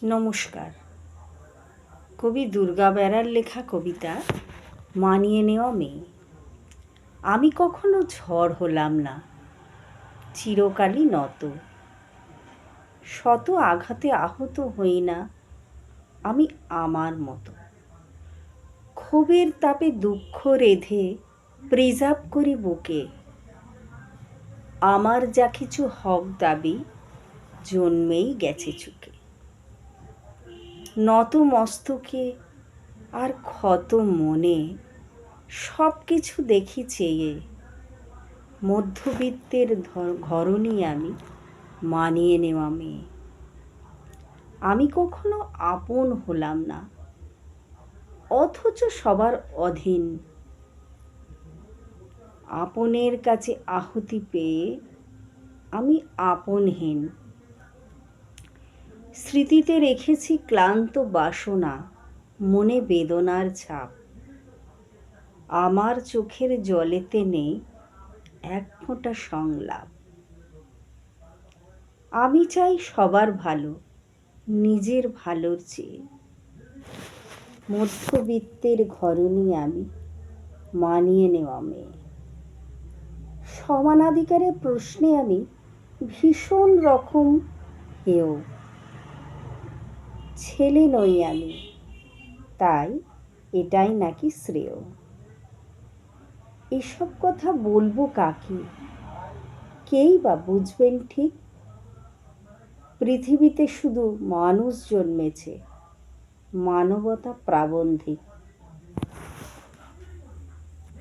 নমস্কার। কবি দুর্গা বেরার লেখা কবিতা মানিয়ে নেওয়া মেয়ে। আমি কখনো ঝড় হলাম না, চিরকালই নত। শত আঘাতে আহত হই না, আমি আমার মতো। ক্ষোভের তাপে দুঃখ রেধে প্রিজার্ভ করি বুকে। আমার যা কিছু হক দাবি জন্মেই গেছে চুকে। নত মস্তকে আর ক্ষত মনে সব কিছু দেখি চেয়ে। মধ্যবিত্তের ঘরণী আমি, মানিয়ে নেওয়া মেয়ে। আমি কখনো আপন হলাম না, অথচ সবার অধীন। আপনের কাছে আহুতি পেয়ে আমি আপনহীন। স্মৃতিতে রেখেছি ক্লান্ত বাসনা, মনে বেদনার ছাপ। আমার চোখের জলেতে নেই এক ফোঁটা সংলাপ। আমি চাই সবার ভালো, নিজের ভালোর চেয়ে। মধ্যবিত্তের ঘরণী আমি, মানিয়ে নেওয়া মেয়ে। সমানাধিকারের প্রশ্নে আমি ভীষণ রকম হেয়। ছেলে নই আমি, তাই এটাই নাকি শ্রেয়। এসব কথা বলবো কাকে, কেই বা বুঝবেন ঠিক? পৃথিবীতে শুধু মানুষ জন্মেছে, মানবতা প্রাবন্ধিক।